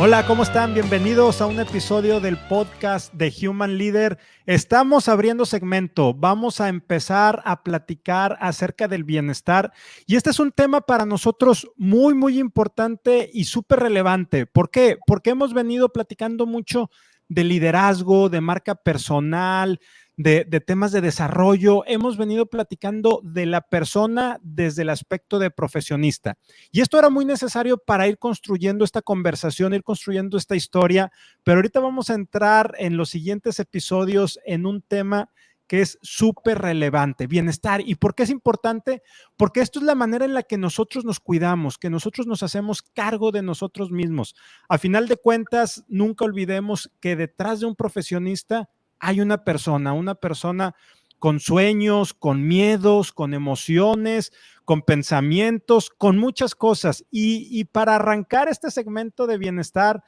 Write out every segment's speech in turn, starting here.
Hola, ¿cómo están? Bienvenidos a un episodio del podcast de Human Leader. Estamos abriendo segmento, vamos a empezar a platicar acerca del bienestar y este es un tema para nosotros muy importante y súper relevante. ¿Por qué? Porque hemos venido platicando mucho de liderazgo, de marca personal, de temas de desarrollo. Hemos venido platicando de la persona desde el aspecto de profesionista. Y esto era muy necesario para ir construyendo esta conversación, ir construyendo esta historia, pero ahorita vamos a entrar en los siguientes episodios en un tema que es súper relevante, bienestar. ¿Y por qué es importante? Porque esto es la manera en la que nosotros nos cuidamos, que nosotros nos hacemos cargo de nosotros mismos. A final de cuentas, nunca olvidemos que detrás de un profesionista hay una persona con sueños, con miedos, con emociones, con pensamientos, con muchas cosas. Y para arrancar este segmento de bienestar,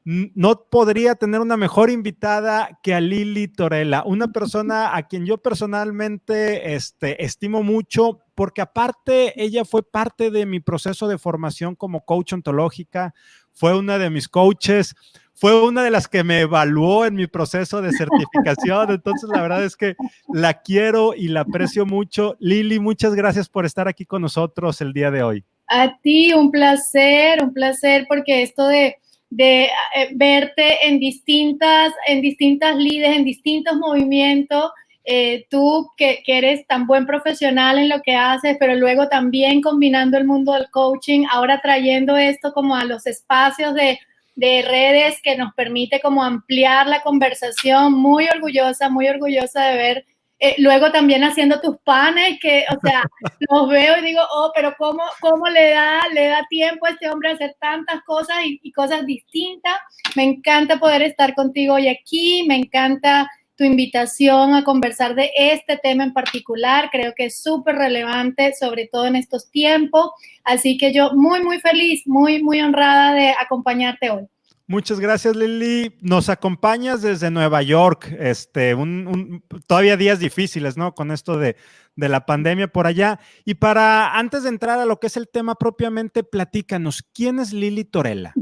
no podría tener una mejor invitada que a Lili Torella, una persona a quien yo personalmente estimo mucho, porque aparte ella fue parte de mi proceso de formación como coach ontológica, fue una de mis coaches, fue una de las que me evaluó en mi proceso de certificación, entonces la verdad es que la quiero y la aprecio mucho. Lili, muchas gracias por estar aquí con nosotros el día de hoy. A ti, un placer, porque esto de verte en distintas líderes, en distintos movimientos, tú que eres tan buen profesional en lo que haces, pero luego también combinando el mundo del coaching, ahora trayendo esto como a los espacios de redes que nos permite como ampliar la conversación, muy orgullosa de ver. Luego también haciendo tus panes, que, o sea, los veo y digo, pero ¿cómo le da tiempo a este hombre a hacer tantas cosas y cosas distintas? Me encanta poder estar contigo hoy aquí, me encanta tu invitación a conversar de este tema en particular, creo que es súper relevante, sobre todo en estos tiempos, así que yo muy feliz, muy honrada de acompañarte hoy. Muchas gracias, Lili. Nos acompañas desde Nueva York, todavía días difíciles, ¿no? Con esto de la pandemia por allá. Y antes de entrar a lo que es el tema propiamente, platícanos, ¿quién es Lili Torella?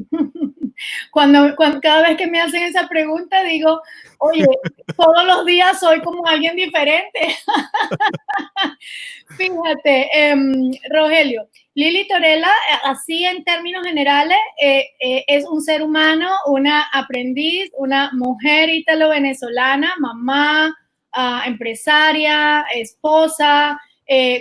Cada vez que me hacen esa pregunta digo, oye, todos los días soy como alguien diferente. Fíjate, Rogelio, Lili Torella, así en términos generales, es un ser humano, una aprendiz, una mujer ítalo-venezolana, mamá, empresaria, esposa,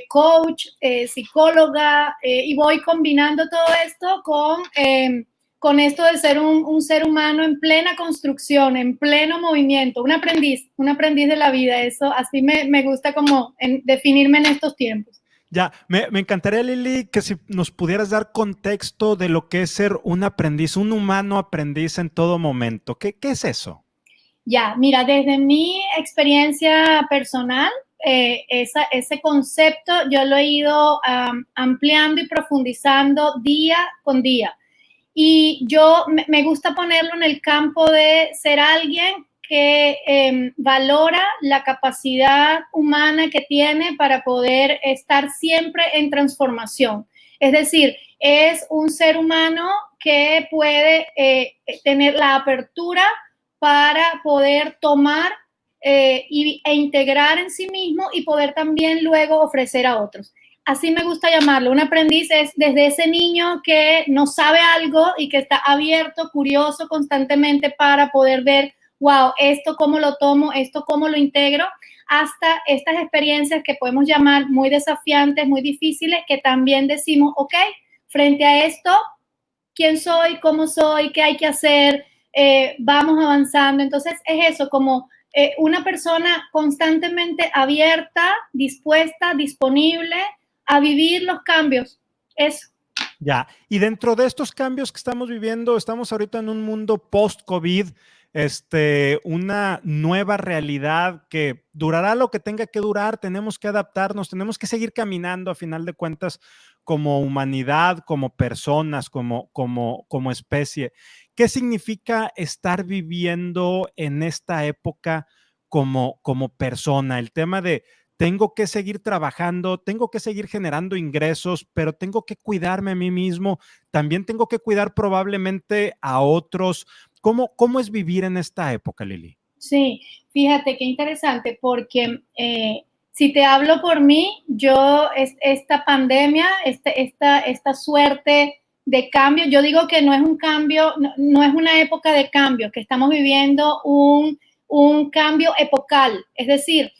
coach, psicóloga, y voy combinando todo esto con esto de ser un ser humano en plena construcción, en pleno movimiento, un aprendiz de la vida. Eso así me gusta como definirme en estos tiempos. Ya, me encantaría, Lili, que si nos pudieras dar contexto de lo que es ser un aprendiz, un humano aprendiz en todo momento. ¿Qué es eso? Ya, mira, desde mi experiencia personal, ese concepto yo lo he ido ampliando y profundizando día con día. Y yo me gusta ponerlo en el campo de ser alguien que valora la capacidad humana que tiene para poder estar siempre en transformación. Es decir, es un ser humano que puede tener la apertura para poder tomar e integrar en sí mismo y poder también luego ofrecer a otros. Así me gusta llamarlo. Un aprendiz es desde ese niño que no sabe algo y que está abierto, curioso constantemente para poder ver, wow, esto cómo lo tomo, esto cómo lo integro, hasta estas experiencias que podemos llamar muy desafiantes, muy difíciles, que también decimos, ok, frente a esto, ¿quién soy? ¿Cómo soy? ¿Qué hay que hacer? Vamos avanzando. Entonces es eso, como una persona constantemente abierta, dispuesta, disponible a vivir los cambios. Eso. Ya, y dentro de estos cambios que estamos viviendo, estamos ahorita en un mundo post-COVID, una nueva realidad que durará lo que tenga que durar, tenemos que adaptarnos, tenemos que seguir caminando a final de cuentas como humanidad, como personas, como especie. ¿Qué significa estar viviendo en esta época como persona? El tema de tengo que seguir trabajando, tengo que seguir generando ingresos, pero tengo que cuidarme a mí mismo, también tengo que cuidar probablemente a otros. ¿Cómo es vivir en esta época, Lili? Sí, fíjate qué interesante, porque si te hablo por mí, esta pandemia, esta suerte de cambio, yo digo que no es un cambio, no es una época de cambio, que estamos viviendo un cambio epocal, es decir,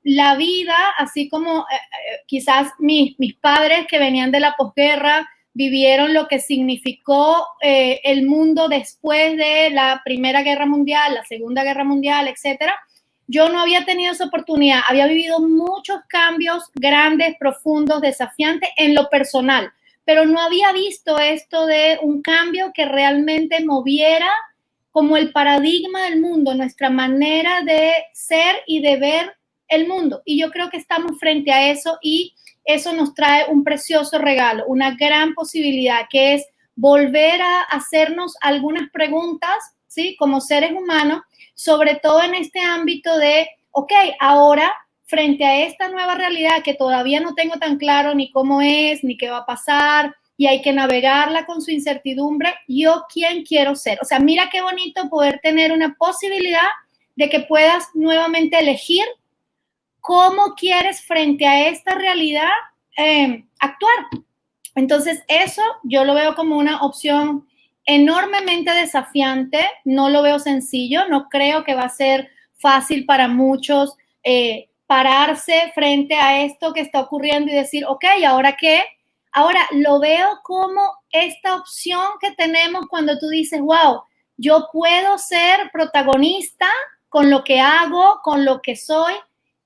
la vida, así como quizás mis padres que venían de la posguerra, vivieron lo que significó el mundo después de la Primera Guerra Mundial, la Segunda Guerra Mundial, etcétera. Yo no había tenido esa oportunidad, había vivido muchos cambios grandes, profundos, desafiantes en lo personal, pero no había visto esto de un cambio que realmente moviera como el paradigma del mundo, nuestra manera de ser y de ver el mundo. Y yo creo que estamos frente a eso y eso nos trae un precioso regalo, una gran posibilidad, que es volver a hacernos algunas preguntas, ¿sí? Como seres humanos, sobre todo en este ámbito de, ok, ahora, frente a esta nueva realidad que todavía no tengo tan claro ni cómo es, ni qué va a pasar, y hay que navegarla con su incertidumbre, ¿yo quién quiero ser? O sea, mira qué bonito poder tener una posibilidad de que puedas nuevamente elegir cómo quieres frente a esta realidad actuar. Entonces, eso yo lo veo como una opción enormemente desafiante, no lo veo sencillo, no creo que va a ser fácil para muchos pararse frente a esto que está ocurriendo y decir, ok, ¿ahora qué? Ahora lo veo como esta opción que tenemos cuando tú dices, wow, yo puedo ser protagonista con lo que hago, con lo que soy,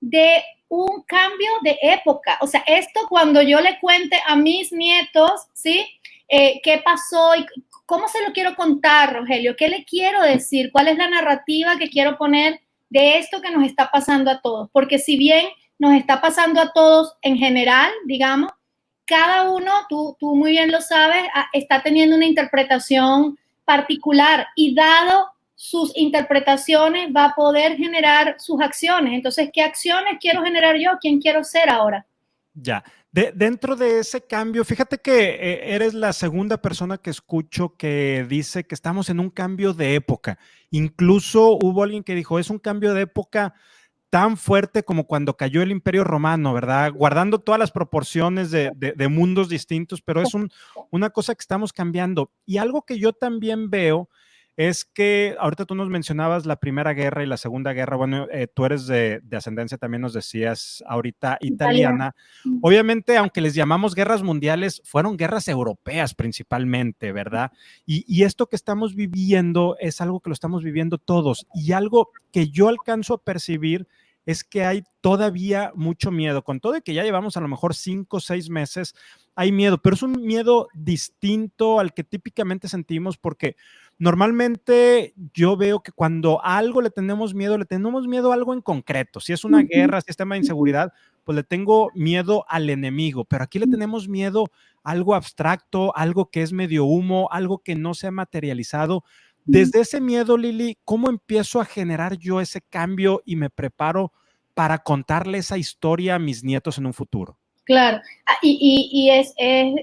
de un cambio de época. O sea, esto cuando yo le cuente a mis nietos, ¿sí? ¿Qué pasó y cómo se lo quiero contar, Rogelio? ¿Qué le quiero decir? ¿Cuál es la narrativa que quiero poner de esto que nos está pasando a todos? Porque si bien nos está pasando a todos en general, digamos, cada uno, tú muy bien lo sabes, está teniendo una interpretación particular y dado sus interpretaciones va a poder generar sus acciones. Entonces, ¿qué acciones quiero generar yo? ¿Quién quiero ser ahora? Ya, dentro de ese cambio, fíjate que eres la segunda persona que escucho que dice que estamos en un cambio de época. Incluso hubo alguien que dijo, es un cambio de época tan fuerte como cuando cayó el Imperio Romano, ¿verdad? Guardando todas las proporciones de mundos distintos, pero es una cosa que estamos cambiando. Y algo que yo también veo es que ahorita tú nos mencionabas la Primera Guerra y la Segunda Guerra, bueno, tú eres de ascendencia, también nos decías ahorita italiana. Obviamente, aunque les llamamos guerras mundiales, fueron guerras europeas principalmente, ¿verdad? Y esto que estamos viviendo es algo que lo estamos viviendo todos y algo que yo alcanzo a percibir es que hay todavía mucho miedo, con todo y que ya llevamos a lo mejor 5 o 6 meses, hay miedo, pero es un miedo distinto al que típicamente sentimos porque normalmente yo veo que cuando a algo le tenemos miedo a algo en concreto. Si es una guerra, si es tema de inseguridad, pues le tengo miedo al enemigo, pero aquí le tenemos miedo a algo abstracto, algo que es medio humo, algo que no se ha materializado. Desde ese miedo, Lili, ¿cómo empiezo a generar yo ese cambio y me preparo para contarle esa historia a mis nietos en un futuro? Claro, y es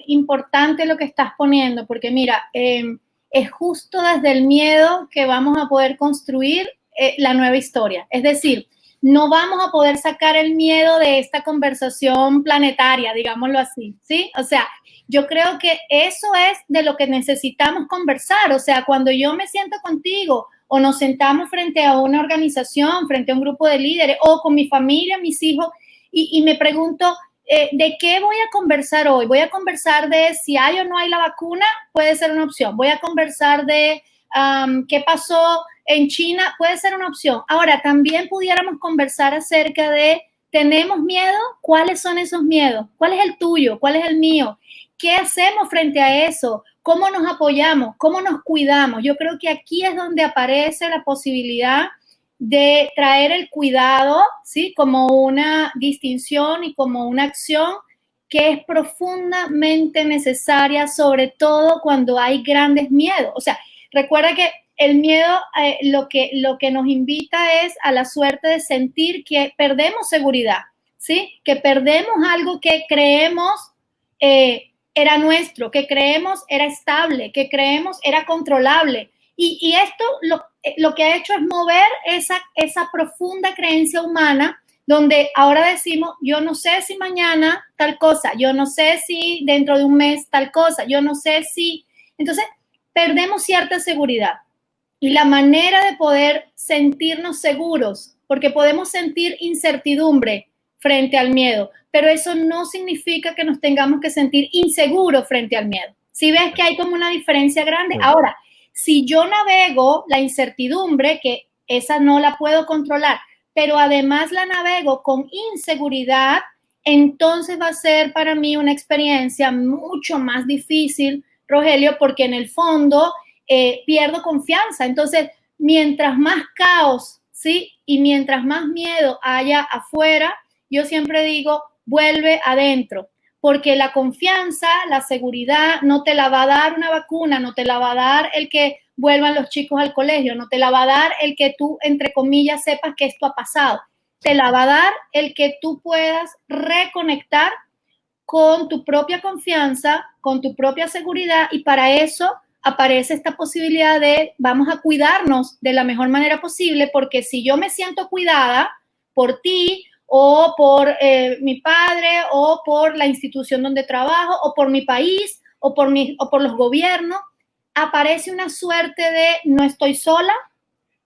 importante lo que estás poniendo, porque mira, es justo desde el miedo que vamos a poder construir la nueva historia. Es decir, no vamos a poder sacar el miedo de esta conversación planetaria, digámoslo así, ¿sí? O sea, yo creo que eso es de lo que necesitamos conversar. O sea, cuando yo me siento contigo o nos sentamos frente a una organización, frente a un grupo de líderes o con mi familia, mis hijos, y me pregunto, ¿de qué voy a conversar hoy? Voy a conversar de si hay o no hay la vacuna, puede ser una opción. Voy a conversar de qué pasó en China, puede ser una opción. Ahora, también pudiéramos conversar acerca de, ¿tenemos miedo? ¿Cuáles son esos miedos? ¿Cuál es el tuyo? ¿Cuál es el mío? ¿Qué hacemos frente a eso? ¿Cómo nos apoyamos? ¿Cómo nos cuidamos? Yo creo que aquí es donde aparece la posibilidad de traer el cuidado, ¿sí? Como una distinción y como una acción que es profundamente necesaria, sobre todo cuando hay grandes miedos. O sea, recuerda que el miedo lo que nos invita es a la suerte de sentir que perdemos seguridad, ¿sí? Que perdemos algo que creemos era nuestro, que creemos era estable, que creemos era controlable. Y esto lo que ha hecho es mover esa profunda creencia humana donde ahora decimos, yo no sé si mañana tal cosa, yo no sé si dentro de un mes tal cosa, yo no sé si... Entonces, perdemos cierta seguridad. Y la manera de poder sentirnos seguros, porque podemos sentir incertidumbre frente al miedo, pero eso no significa que nos tengamos que sentir inseguros frente al miedo. Si ves que hay como una diferencia grande. Sí. Ahora, si yo navego la incertidumbre, que esa no la puedo controlar, pero además la navego con inseguridad, entonces va a ser para mí una experiencia mucho más difícil, Rogelio, porque en el fondo pierdo confianza. Entonces, mientras más caos, ¿sí? Y mientras más miedo haya afuera, yo siempre digo, vuelve adentro, porque la confianza, la seguridad, no te la va a dar una vacuna, no te la va a dar el que vuelvan los chicos al colegio, no te la va a dar el que tú, entre comillas, sepas que esto ha pasado. Te la va a dar el que tú puedas reconectar con tu propia confianza, con tu propia seguridad, y para eso aparece esta posibilidad de vamos a cuidarnos de la mejor manera posible, porque si yo me siento cuidada por ti o por mi padre o por la institución donde trabajo o por mi país o por los gobiernos, aparece una suerte de no estoy sola,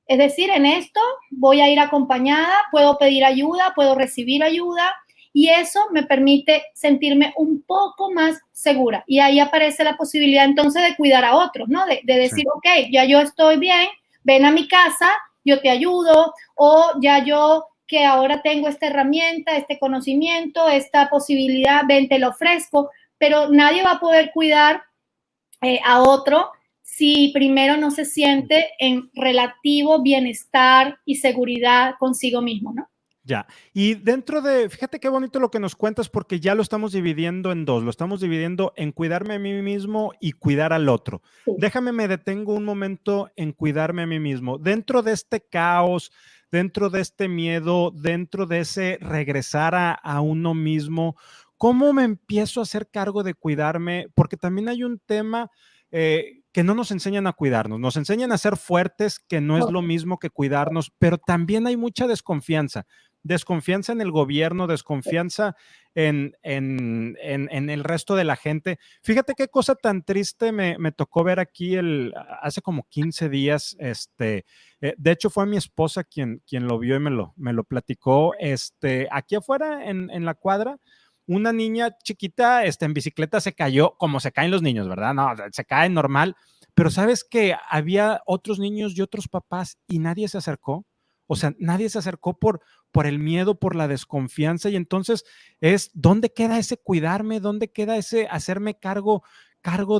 es decir, en esto voy a ir acompañada, puedo pedir ayuda, puedo recibir ayuda, y eso me permite sentirme un poco más segura. Y ahí aparece la posibilidad entonces de cuidar a otros, ¿no? De decir, sí, ok, ya yo estoy bien, ven a mi casa, yo te ayudo, o ya yo que ahora tengo esta herramienta, este conocimiento, esta posibilidad, ven, te lo ofrezco, pero nadie va a poder cuidar a otro si primero no se siente en relativo bienestar y seguridad consigo mismo, ¿no? Ya, y dentro de, fíjate qué bonito lo que nos cuentas porque ya lo estamos dividiendo en dos, lo estamos dividiendo en cuidarme a mí mismo y cuidar al otro. Sí. Déjame, me detengo un momento en cuidarme a mí mismo. Dentro de este caos, dentro de este miedo, dentro de ese regresar a uno mismo, ¿cómo me empiezo a hacer cargo de cuidarme? Porque también hay un tema que no nos enseñan a cuidarnos, nos enseñan a ser fuertes, que no es lo mismo que cuidarnos, pero también hay mucha desconfianza. Desconfianza en el gobierno, desconfianza en el resto de la gente. Fíjate qué cosa tan triste me tocó ver aquí hace como 15 días. De hecho, fue mi esposa quien lo vio y me lo platicó. Aquí afuera en la cuadra, una niña chiquita en bicicleta se cayó, como se caen los niños, ¿verdad? No, se cae normal. Pero ¿sabes que había otros niños y otros papás y nadie se acercó? O sea, nadie se acercó por el miedo, por la desconfianza, y entonces ¿dónde queda ese cuidarme? ¿Dónde queda ese hacerme cargo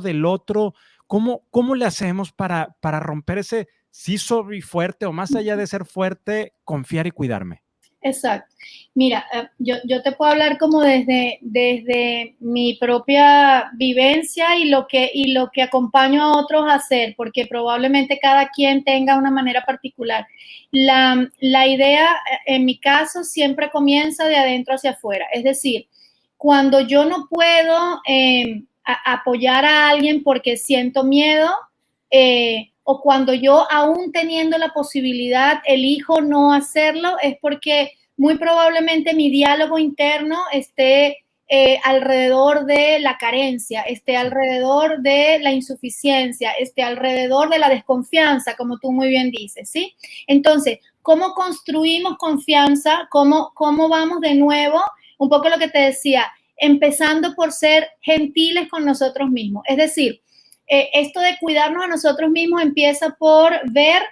del otro? ¿Cómo le hacemos para romper ese sí soy fuerte o más allá de ser fuerte, confiar y cuidarme? Exacto. Mira, yo te puedo hablar como desde mi propia vivencia y lo que acompaño a otros a hacer, porque probablemente cada quien tenga una manera particular. La idea, en mi caso, siempre comienza de adentro hacia afuera. Es decir, cuando yo no puedo apoyar a alguien porque siento miedo, o cuando yo, aún teniendo la posibilidad, elijo no hacerlo, es porque muy probablemente mi diálogo interno esté alrededor de la carencia, esté alrededor de la insuficiencia, esté alrededor de la desconfianza, como tú muy bien dices, ¿sí? Entonces, ¿cómo construimos confianza? ¿Cómo vamos de nuevo? Un poco lo que te decía, empezando por ser gentiles con nosotros mismos. Es decir, esto de cuidarnos a nosotros mismos empieza por ver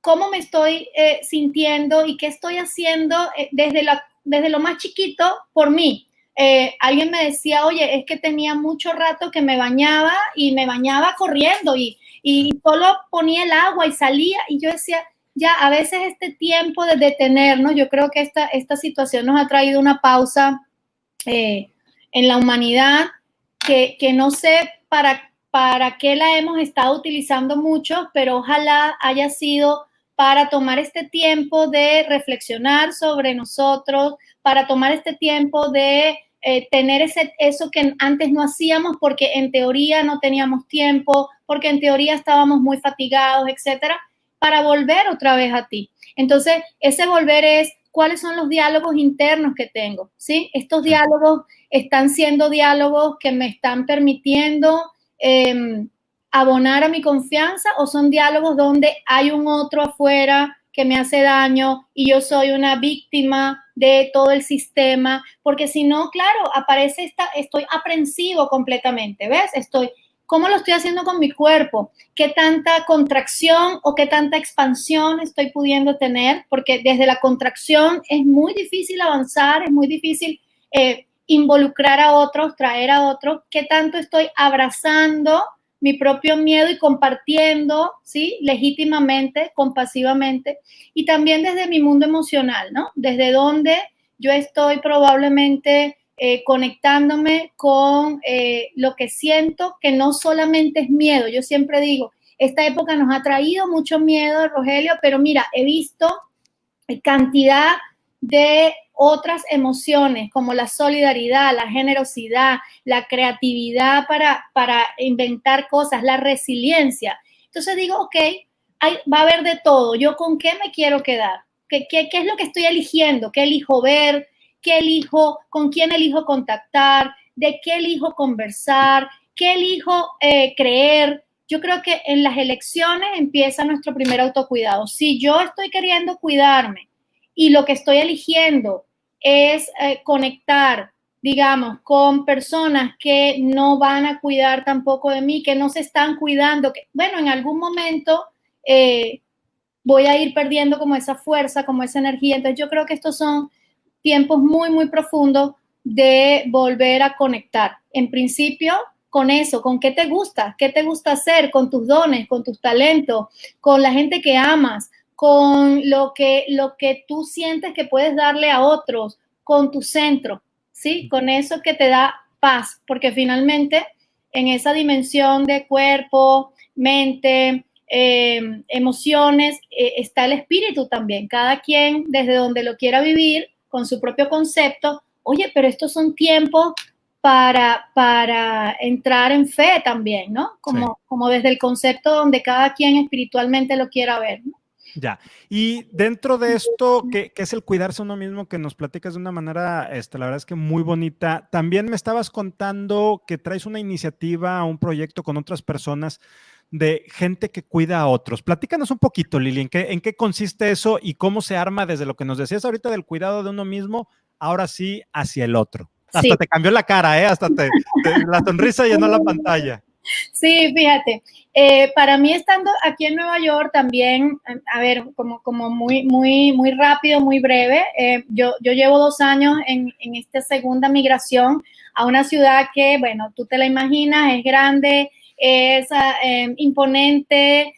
cómo me estoy sintiendo y qué estoy haciendo desde lo más chiquito por mí. Alguien me decía, oye, es que tenía mucho rato que me bañaba y me bañaba corriendo y solo ponía el agua y salía, y yo decía, ya, a veces este tiempo de detenernos, yo creo que esta situación nos ha traído una pausa en la humanidad que no sé para qué la hemos estado utilizando mucho, pero ojalá haya sido para tomar este tiempo de reflexionar sobre nosotros, para tomar este tiempo de tener eso que antes no hacíamos porque en teoría no teníamos tiempo, porque en teoría estábamos muy fatigados, etcétera, para volver otra vez a ti. Entonces, ese volver es cuáles son los diálogos internos que tengo, ¿sí? Estos diálogos están siendo diálogos que me están permitiendo abonar a mi confianza, o son diálogos donde hay un otro afuera que me hace daño y yo soy una víctima de todo el sistema, porque si no, claro, aparece estoy aprensivo completamente, ¿ves? ¿Cómo lo estoy haciendo con mi cuerpo? ¿Qué tanta contracción o qué tanta expansión estoy pudiendo tener? Porque desde la contracción es muy difícil avanzar, es muy difícil involucrar a otros, traer a otros. ¿Qué tanto estoy abrazando mi propio miedo y compartiendo, ¿sí? Legítimamente, compasivamente? Y también desde mi mundo emocional, ¿no? Desde donde yo estoy probablemente conectándome con lo que siento, que no solamente es miedo. Yo siempre digo, esta época nos ha traído mucho miedo, Rogelio, pero mira, he visto cantidad de otras emociones como la solidaridad, la generosidad, la creatividad para inventar cosas, la resiliencia. Entonces digo, ok, va a haber de todo. ¿Yo con qué me quiero quedar? ¿Qué es lo que estoy eligiendo? ¿Qué elijo ver? ¿Qué elijo? ¿Con quién elijo contactar? ¿De qué elijo conversar? ¿Qué elijo creer? Yo creo que en las elecciones empieza nuestro primer autocuidado. Si yo estoy queriendo cuidarme y lo que estoy eligiendo es conectar, digamos, con personas que no van a cuidar tampoco de mí, que no se están cuidando, que, bueno, en algún momento voy a ir perdiendo como esa fuerza, como esa energía. Entonces yo creo que estos son tiempos muy, muy profundos de volver a conectar. En principio, con eso, con qué te gusta hacer, con tus dones, con tus talentos, con la gente que amas, con lo que tú sientes que puedes darle a otros, con tu centro, ¿sí? Con eso que te da paz, porque finalmente en esa dimensión de cuerpo, mente, emociones, está el espíritu también. Cada quien desde donde lo quiera vivir, con su propio concepto. Oye, pero estos son tiempos para entrar en fe también, ¿no? Como desde el concepto donde cada quien espiritualmente lo quiera ver, ¿no? Ya. Y dentro de esto, que es el cuidarse uno mismo, que nos platicas de una manera, la verdad es que muy bonita. También me estabas contando que traes una iniciativa, un proyecto con otras personas de gente que cuida a otros. Platícanos un poquito, Lili, ¿en qué consiste eso y cómo se arma desde lo que nos decías ahorita del cuidado de uno mismo, ahora sí hacia el otro? Hasta te cambió la cara, ¿eh? Hasta la sonrisa llenó la pantalla. Sí, fíjate, para mí estando aquí en Nueva York también, a ver, como muy rápido, muy breve, yo llevo 2 años en esta segunda migración a una ciudad que, bueno, tú te la imaginas, es grande, es imponente,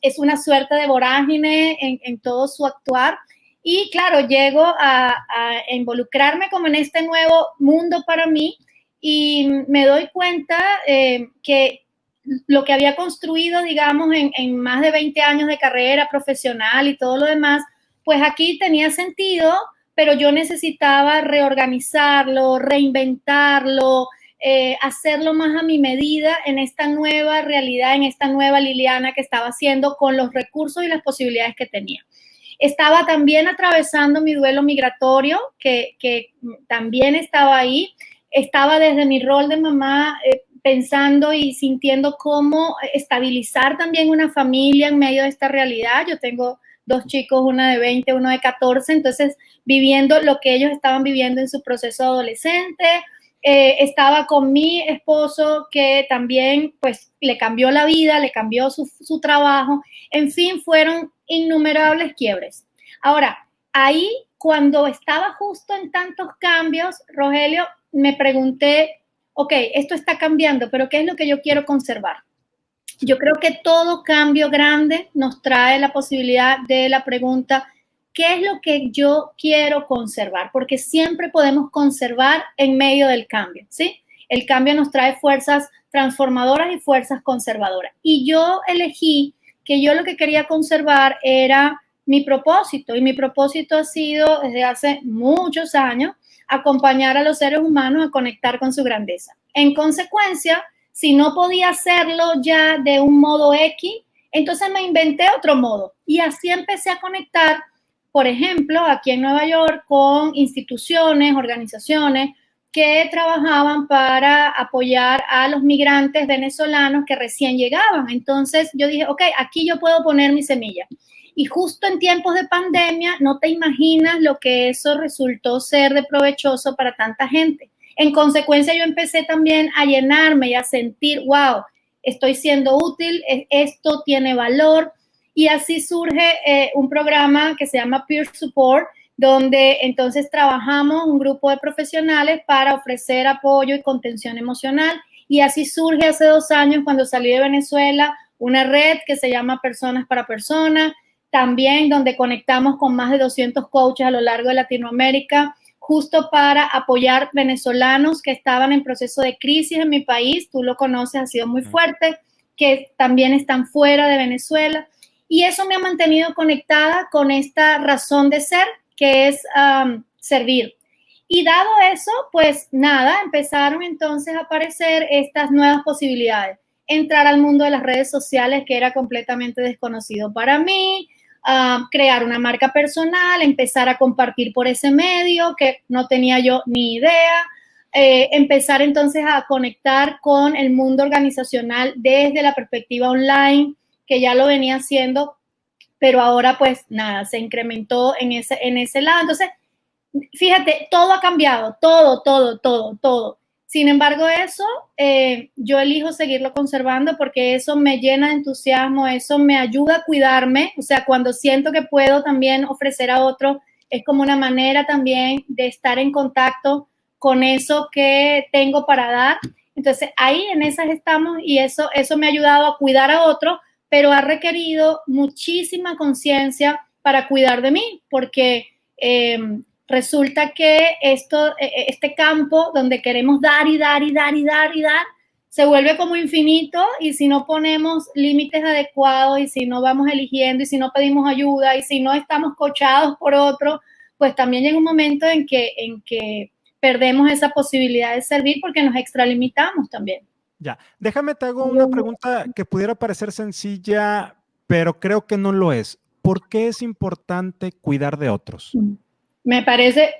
es una suerte de vorágine en todo su actuar. Y claro, llego a involucrarme como en este nuevo mundo para mí, y me doy cuenta que lo que había construido, digamos, en más de 20 años de carrera profesional y todo lo demás, pues aquí tenía sentido, pero yo necesitaba reorganizarlo, reinventarlo, hacerlo más a mi medida en esta nueva realidad, en esta nueva Liliana que estaba haciendo con los recursos y las posibilidades que tenía. Estaba también atravesando mi duelo migratorio, que también estaba ahí. Estaba desde mi rol de mamá pensando y sintiendo cómo estabilizar también una familia en medio de esta realidad. Yo tengo 2 chicos, una de 20, uno de 14, entonces viviendo lo que ellos estaban viviendo en su proceso adolescente. Estaba con mi esposo que también pues le cambió la vida, le cambió su trabajo. En fin, fueron innumerables quiebres. Ahora, ahí cuando estaba justo en tantos cambios, Rogelio, me pregunté, ok, esto está cambiando, pero ¿qué es lo que yo quiero conservar? Yo creo que todo cambio grande nos trae la posibilidad de la pregunta, ¿qué es lo que yo quiero conservar? Porque siempre podemos conservar en medio del cambio, ¿sí? El cambio nos trae fuerzas transformadoras y fuerzas conservadoras. Y yo elegí que yo lo que quería conservar era mi propósito, y mi propósito ha sido desde hace muchos años acompañar a los seres humanos a conectar con su grandeza. En consecuencia, si no podía hacerlo ya de un modo X, entonces me inventé otro modo y así empecé a conectar, por ejemplo, aquí en Nueva York con instituciones, organizaciones que trabajaban para apoyar a los migrantes venezolanos que recién llegaban. Entonces yo dije, ok, aquí yo puedo poner mi semilla. Y justo en tiempos de pandemia, no te imaginas lo que eso resultó ser de provechoso para tanta gente. En consecuencia, yo empecé también a llenarme y a sentir, wow, estoy siendo útil, esto tiene valor. Y así surge un programa que se llama Peer Support, donde entonces trabajamos un grupo de profesionales para ofrecer apoyo y contención emocional. Y así surge hace 2 años, cuando salí de Venezuela, una red que se llama Personas para Personas, también donde conectamos con más de 200 coaches a lo largo de Latinoamérica, justo para apoyar venezolanos que estaban en proceso de crisis en mi país. Tú lo conoces, ha sido muy fuerte, que también están fuera de Venezuela. Y eso me ha mantenido conectada con esta razón de ser, que es servir. Y dado eso, pues nada, empezaron entonces a aparecer estas nuevas posibilidades. Entrar al mundo de las redes sociales, que era completamente desconocido para mí, crear una marca personal, empezar a compartir por ese medio que no tenía yo ni idea, empezar entonces a conectar con el mundo organizacional desde la perspectiva online, que ya lo venía haciendo, pero ahora pues nada, se incrementó en ese lado. Entonces, fíjate, todo ha cambiado, todo. Sin embargo, eso yo elijo seguirlo conservando porque eso me llena de entusiasmo, eso me ayuda a cuidarme. O sea, cuando siento que puedo también ofrecer a otro, es como una manera también de estar en contacto con eso que tengo para dar. Entonces, ahí en esas estamos y eso me ha ayudado a cuidar a otro, pero ha requerido muchísima conciencia para cuidar de mí, porque resulta que este campo donde queremos dar, se vuelve como infinito, y si no ponemos límites adecuados, y si no vamos eligiendo, y si no pedimos ayuda, y si no estamos coachados por otro, pues también llega un momento en que perdemos esa posibilidad de servir porque nos extralimitamos también. Ya, déjame te hago una pregunta que pudiera parecer sencilla, pero creo que no lo es. ¿Por qué es importante cuidar de otros? Me parece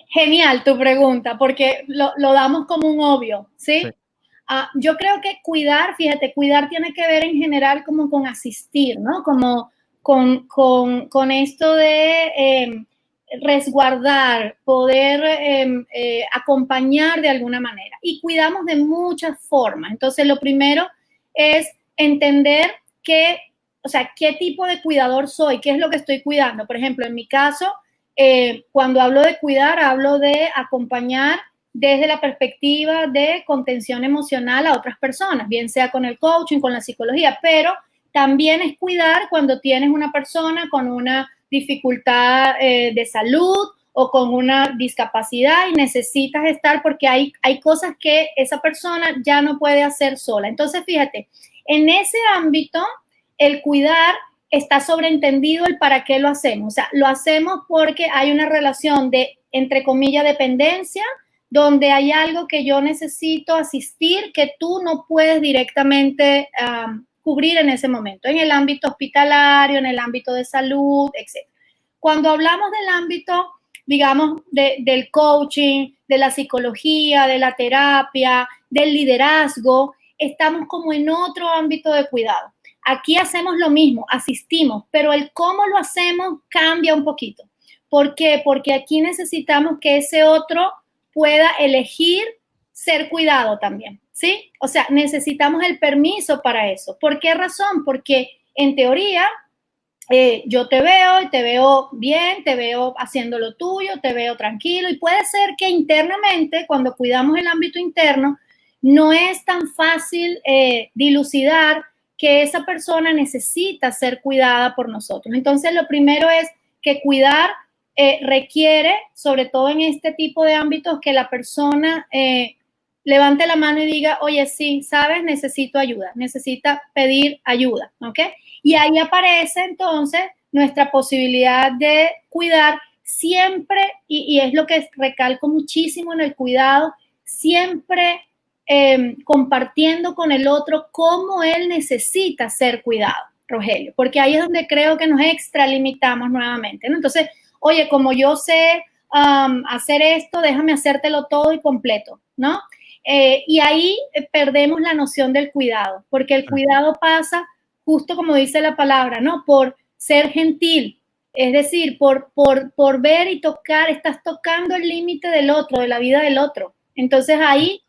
genial tu pregunta, porque lo damos como un obvio, ¿sí? Sí. Yo creo que cuidar, fíjate, cuidar tiene que ver en general como con asistir, ¿no? Como con esto de resguardar, poder acompañar de alguna manera. Y cuidamos de muchas formas. Entonces, lo primero es entender qué tipo de cuidador soy, qué es lo que estoy cuidando. Por ejemplo, en mi caso, cuando hablo de cuidar, hablo de acompañar desde la perspectiva de contención emocional a otras personas, bien sea con el coaching, con la psicología, pero también es cuidar cuando tienes una persona con una dificultad de salud o con una discapacidad y necesitas estar porque hay cosas que esa persona ya no puede hacer sola. Entonces, fíjate, en ese ámbito, el cuidar está sobreentendido el para qué lo hacemos. O sea, lo hacemos porque hay una relación de, entre comillas, dependencia, donde hay algo que yo necesito asistir que tú no puedes directamente cubrir en ese momento, en el ámbito hospitalario, en el ámbito de salud, etc. Cuando hablamos del ámbito, digamos, del coaching, de la psicología, de la terapia, del liderazgo, estamos como en otro ámbito de cuidado. Aquí hacemos lo mismo, asistimos, pero el cómo lo hacemos cambia un poquito. ¿Por qué? Porque aquí necesitamos que ese otro pueda elegir ser cuidado también, ¿sí? O sea, necesitamos el permiso para eso. ¿Por qué razón? Porque en teoría yo te veo y te veo bien, te veo haciendo lo tuyo, te veo tranquilo, y puede ser que internamente, cuando cuidamos el ámbito interno, no es tan fácil dilucidar que esa persona necesita ser cuidada por nosotros. Entonces, lo primero es que cuidar requiere, sobre todo en este tipo de ámbitos, que la persona levante la mano y diga, oye, sí, sabes, necesito ayuda, necesita pedir ayuda, ¿ok? Y ahí aparece entonces nuestra posibilidad de cuidar siempre, y es lo que recalco muchísimo en el cuidado, siempre compartiendo con el otro cómo él necesita ser cuidado, Rogelio, porque ahí es donde creo que nos extralimitamos nuevamente, ¿no? Entonces, oye, como yo sé hacer esto, déjame hacértelo todo y completo, ¿no? Y ahí perdemos la noción del cuidado, porque el cuidado pasa, justo como dice la palabra, ¿no? Por ser gentil, es decir, por ver y tocar, estás tocando el límite del otro, de la vida del otro. Entonces ahí,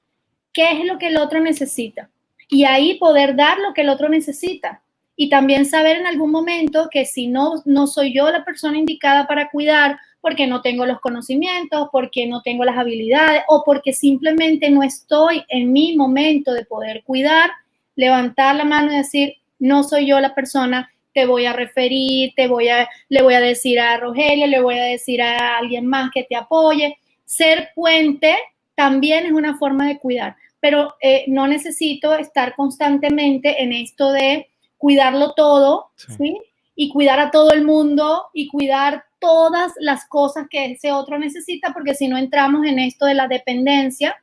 ¿qué es lo que el otro necesita? Y ahí poder dar lo que el otro necesita. Y también saber en algún momento que si no soy yo la persona indicada para cuidar, porque no tengo los conocimientos, porque no tengo las habilidades o porque simplemente no estoy en mi momento de poder cuidar, levantar la mano y decir, no soy yo la persona, te voy a referir, le voy a decir a Rogelio, le voy a decir a alguien más que te apoye. Ser puente también es una forma de cuidar, pero no necesito estar constantemente en esto de cuidarlo todo, ¿sí? Y cuidar a todo el mundo y cuidar todas las cosas que ese otro necesita, porque si no entramos en esto de la dependencia,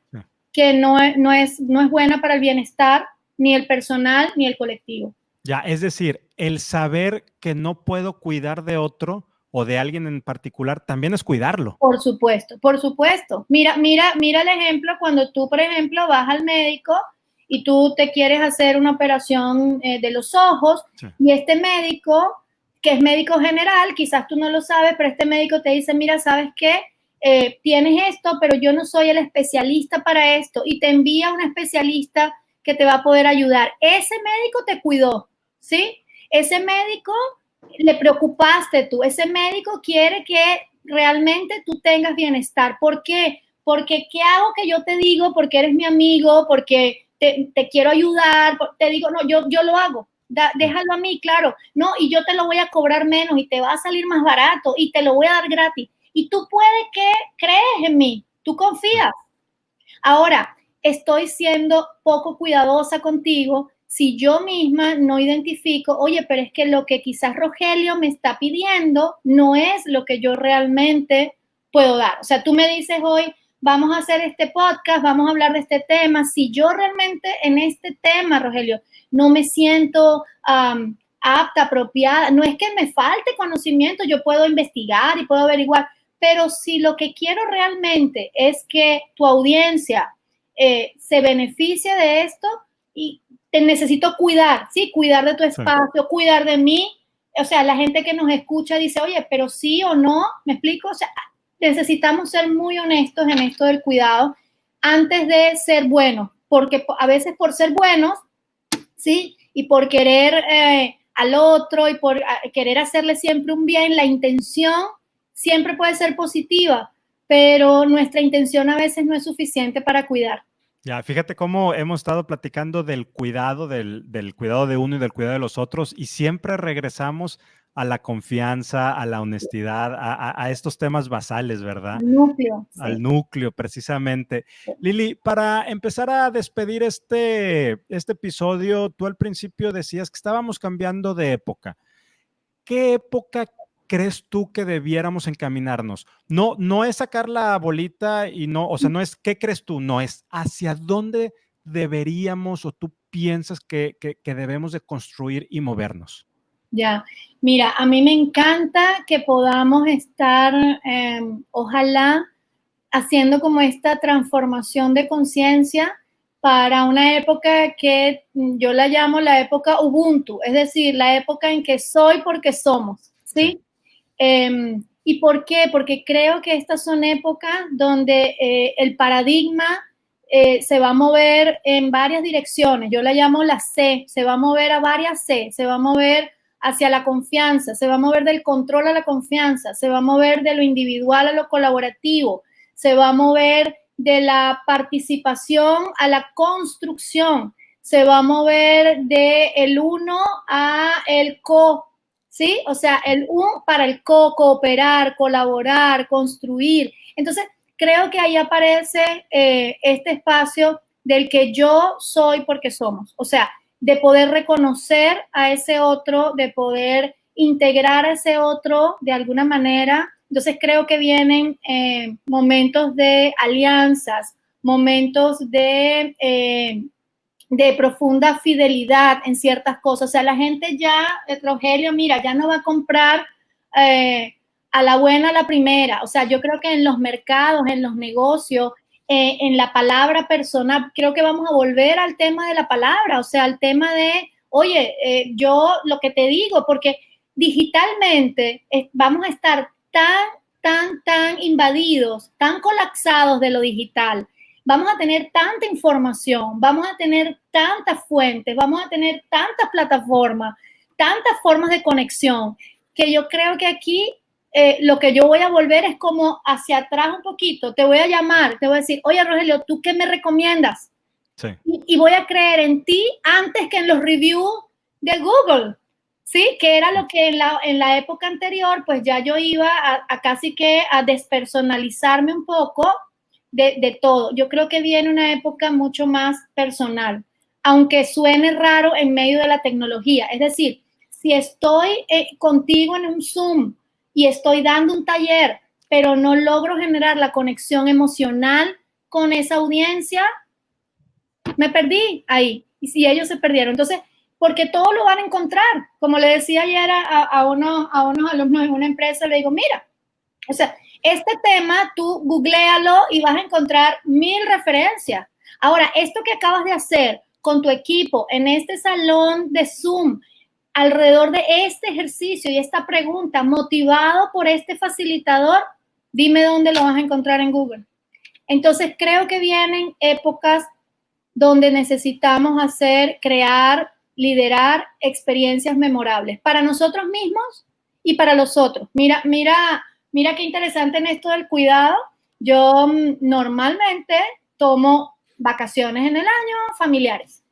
que no es buena para el bienestar ni el personal ni el colectivo. Ya, es decir, el saber que no puedo cuidar de otro o de alguien en particular también es cuidarlo. Por supuesto, por supuesto. Mira el ejemplo cuando tú, por ejemplo, vas al médico y tú te quieres hacer una operación de los ojos, sí, y este médico, que es médico general, quizás tú no lo sabes, pero este médico te dice, mira, ¿sabes qué? Tienes esto, pero yo no soy el especialista para esto, y te envía un especialista que te va a poder ayudar. Ese médico te cuidó, ¿sí? Ese médico le preocupaste tú, ese médico quiere que realmente tú tengas bienestar. ¿Por qué? Porque ¿qué hago que yo te digo? Porque eres mi amigo, porque te quiero ayudar, te digo, no, yo lo hago, déjalo a mí, claro, no, y yo te lo voy a cobrar menos y te va a salir más barato y te lo voy a dar gratis. Y tú puedes que crees en mí, tú confías. Ahora, estoy siendo poco cuidadosa contigo si yo misma no identifico, oye, pero es que lo que quizás Rogelio me está pidiendo no es lo que yo realmente puedo dar. O sea, tú me dices hoy, vamos a hacer este podcast, vamos a hablar de este tema. Si yo realmente en este tema, Rogelio, no me siento apta, apropiada, no es que me falte conocimiento, yo puedo investigar y puedo averiguar, pero si lo que quiero realmente es que tu audiencia se beneficie de esto y te necesito cuidar, ¿sí? Cuidar de tu espacio, sí, cuidar de mí. O sea, la gente que nos escucha dice, oye, pero sí o no, ¿me explico? O sea, necesitamos ser muy honestos en esto del cuidado antes de ser buenos, porque a veces por ser buenos, ¿sí? Y por querer al otro y por querer hacerle siempre un bien, la intención siempre puede ser positiva, pero nuestra intención a veces no es suficiente para cuidar. Ya, fíjate cómo hemos estado platicando del cuidado, del cuidado de uno y del cuidado de los otros, y siempre regresamos a la confianza, a la honestidad, a estos temas basales, ¿verdad? Al núcleo. Sí. Al núcleo, precisamente. Sí. Lili, para empezar a despedir este episodio, tú al principio decías que estábamos cambiando de época. ¿Qué época crees tú que debiéramos encaminarnos? No es sacar la bolita y no, o sea, no es qué crees tú, no es hacia dónde deberíamos o tú piensas que debemos de construir y movernos. Ya, mira, a mí me encanta que podamos estar, ojalá, haciendo como esta transformación de conciencia para una época que yo la llamo la época Ubuntu, es decir, la época en que soy porque somos, ¿sí? ¿Y por qué? Porque creo que estas son épocas donde el paradigma se va a mover en varias direcciones. Yo la llamo la C, se va a mover a varias C, se va a mover hacia la confianza, se va a mover del control a la confianza, se va a mover de lo individual a lo colaborativo, se va a mover de la participación a la construcción, se va a mover de el uno a el co, ¿sí? O sea, el un para el cooperar, colaborar, construir. Entonces, creo que ahí aparece este espacio del que yo soy porque somos. O sea, de poder reconocer a ese otro, de poder integrar a ese otro de alguna manera. Entonces creo que vienen momentos de alianzas, momentos de profunda fidelidad en ciertas cosas. O sea, la gente ya, Rogelio, mira, ya no va a comprar a la buena a la primera. O sea, yo creo que en los mercados, en los negocios, en la palabra personal, creo que vamos a volver al tema de la palabra, o sea, al tema de, oye, yo lo que te digo, porque digitalmente vamos a estar tan invadidos, tan colapsados de lo digital, vamos a tener tanta información, vamos a tener tantas fuentes, vamos a tener tantas plataformas, tantas formas de conexión, que yo creo que aquí lo que yo voy a volver es como hacia atrás un poquito. Te voy a llamar, te voy a decir, oye, Rogelio, ¿tú qué me recomiendas? Sí. Y voy a creer en ti antes que en los reviews de Google, ¿sí? Que era lo que en la época anterior, pues ya yo iba a casi que a despersonalizarme un poco de todo. Yo creo que viene una época mucho más personal, aunque suene raro en medio de la tecnología. Es decir, si estoy contigo en un Zoom y estoy dando un taller, pero no logro generar la conexión emocional con esa audiencia, me perdí ahí. Y si ellos se perdieron, entonces, porque todo lo van a encontrar. Como le decía ayer a unos alumnos en una empresa, le digo, mira, o sea, este tema tú googléalo y vas a encontrar 1000 referencias. Ahora, esto que acabas de hacer con tu equipo en este salón de Zoom, alrededor de este ejercicio y esta pregunta, motivado por este facilitador, dime dónde lo vas a encontrar en Google. Entonces, creo que vienen épocas donde necesitamos crear, liderar experiencias memorables para nosotros mismos y para los otros. Mira qué interesante en esto del cuidado. Yo normalmente tomo vacaciones en el año familiares.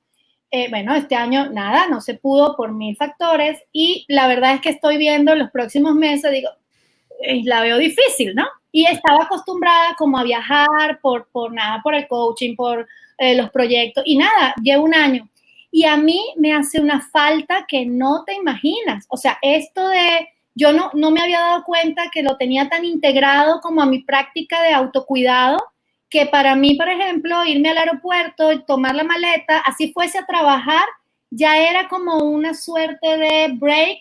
Bueno, este año nada, no se pudo por 1000 factores y la verdad es que estoy viendo los próximos meses, digo, la veo difícil, ¿no? Y estaba acostumbrada como a viajar por el coaching, por los proyectos y nada, llevo un año. Y a mí me hace una falta que no te imaginas. O sea, esto de, yo no me había dado cuenta que lo tenía tan integrado como a mi práctica de autocuidado, que para mí, por ejemplo, irme al aeropuerto y tomar la maleta, así fuese a trabajar, ya era como una suerte de break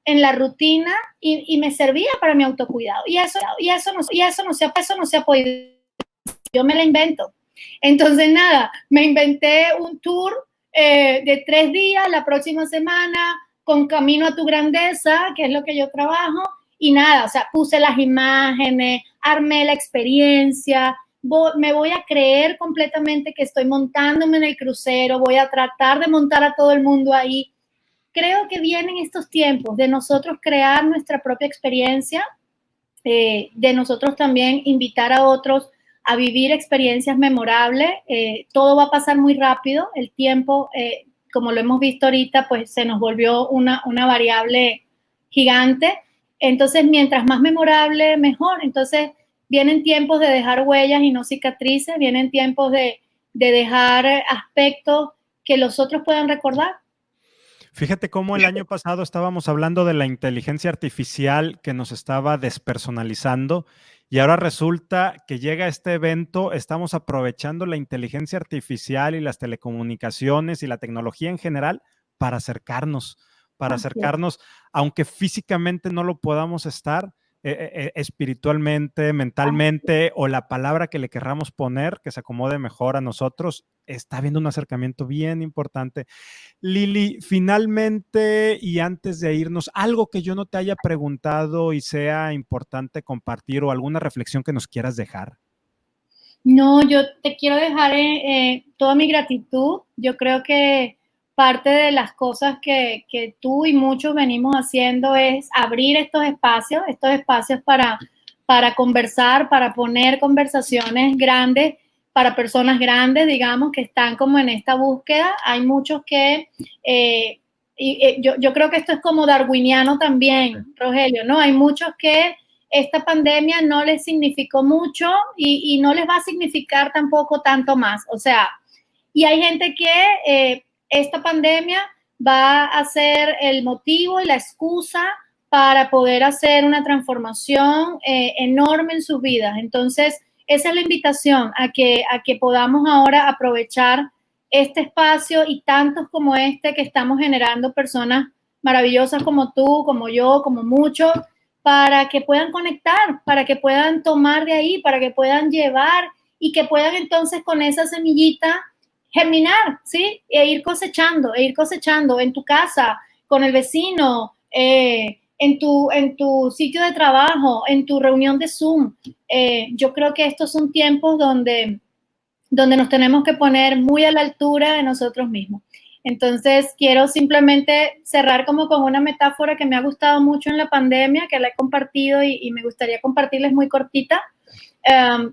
en la rutina y me servía para mi autocuidado. Y eso no se ha podido. Yo me la invento. Entonces, nada, me inventé un tour de 3 días la próxima semana con Camino a tu Grandeza, que es lo que yo trabajo, y nada, o sea, puse las imágenes, armé la experiencia, me voy a creer completamente que estoy montándome en el crucero, voy a tratar de montar a todo el mundo ahí. Creo que vienen estos tiempos de nosotros crear nuestra propia experiencia, de nosotros también invitar a otros a vivir experiencias memorables. Todo va a pasar muy rápido, el tiempo, como lo hemos visto ahorita, pues se nos volvió una variable gigante. Entonces, mientras más memorable, mejor. Entonces, vienen tiempos de dejar huellas y no cicatrices, vienen tiempos de dejar aspectos que los otros puedan recordar. Fíjate cómo el año pasado estábamos hablando de la inteligencia artificial que nos estaba despersonalizando y ahora resulta que llega este evento, estamos aprovechando la inteligencia artificial y las telecomunicaciones y la tecnología en general para acercarnos, aunque físicamente no lo podamos estar, espiritualmente, mentalmente, o la palabra que le querramos poner, que se acomode mejor a nosotros, está habiendo un acercamiento bien importante. Lili, finalmente, y antes de irnos, algo que yo no te haya preguntado y sea importante compartir o alguna reflexión que nos quieras dejar. No, yo te quiero dejar toda mi gratitud. Yo creo que parte de las cosas que tú y muchos venimos haciendo es abrir estos espacios para conversar, para poner conversaciones grandes para personas grandes, digamos, que están como en esta búsqueda. Hay muchos que, yo creo que esto es como darwiniano también, Rogelio, ¿no? Hay muchos que esta pandemia no les significó mucho y no les va a significar tampoco tanto más. O sea, y hay gente que esta pandemia va a ser el motivo y la excusa para poder hacer una transformación enorme en sus vidas. Entonces, esa es la invitación a que podamos ahora aprovechar este espacio y tantos como este que estamos generando, personas maravillosas como tú, como yo, como muchos, para que puedan conectar, para que puedan tomar de ahí, para que puedan llevar y que puedan entonces con esa semillita germinar, ¿sí? E ir cosechando en tu casa, con el vecino, en tu sitio de trabajo, en tu reunión de Zoom. Yo creo que estos son tiempos donde nos tenemos que poner muy a la altura de nosotros mismos. Entonces, quiero simplemente cerrar como con una metáfora que me ha gustado mucho en la pandemia, que la he compartido y me gustaría compartirles muy cortita.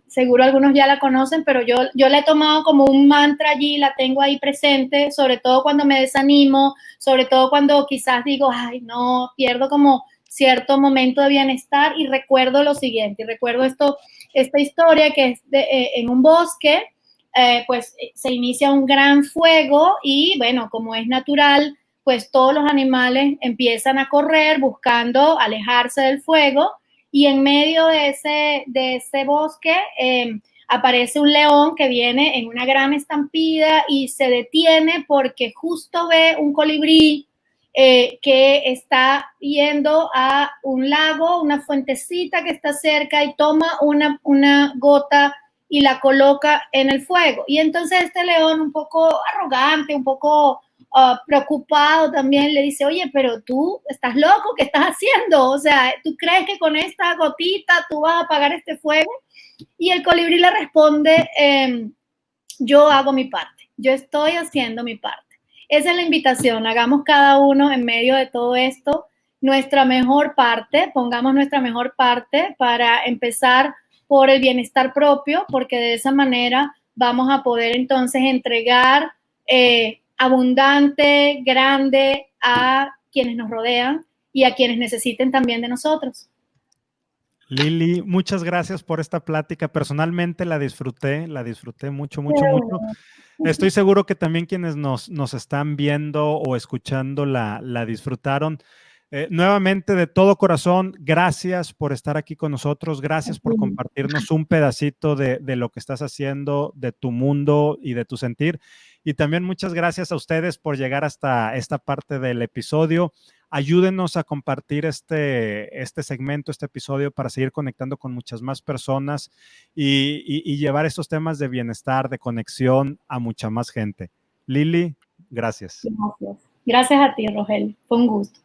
Seguro algunos ya la conocen, pero yo la he tomado como un mantra allí, la tengo ahí presente, sobre todo cuando me desanimo, sobre todo cuando quizás digo, ay, no, pierdo como cierto momento de bienestar y recuerdo lo siguiente, y recuerdo esta historia que es en un bosque, pues se inicia un gran fuego y bueno, como es natural, pues todos los animales empiezan a correr buscando alejarse del fuego y en medio de ese bosque aparece un león que viene en una gran estampida y se detiene porque justo ve un colibrí que está yendo a un lago, una fuentecita que está cerca y toma una gota y la coloca en el fuego. Y entonces este león, un poco arrogante, un poco preocupado también, le dice, oye, pero tú estás loco, ¿qué estás haciendo? O sea, ¿tú crees que con esta gotita tú vas a apagar este fuego? Y el colibrí le responde, yo hago mi parte, yo estoy haciendo mi parte. Esa es la invitación, hagamos cada uno en medio de todo esto nuestra mejor parte, pongamos nuestra mejor parte para empezar por el bienestar propio, porque de esa manera vamos a poder entonces entregar abundante, grande a quienes nos rodean y a quienes necesiten también de nosotros. Lili, muchas gracias por esta plática. Personalmente la disfruté mucho, mucho, mucho. Estoy seguro que también quienes nos están viendo o escuchando la disfrutaron. Nuevamente, de todo corazón, gracias por estar aquí con nosotros, gracias por compartirnos un pedacito de lo que estás haciendo, de tu mundo y de tu sentir. Y también muchas gracias a ustedes por llegar hasta esta parte del episodio. Ayúdenos a compartir este segmento, este episodio, para seguir conectando con muchas más personas y llevar estos temas de bienestar, de conexión a mucha más gente. Lili, gracias. Gracias. Gracias a ti, Rogel. Fue un gusto.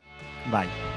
Bye.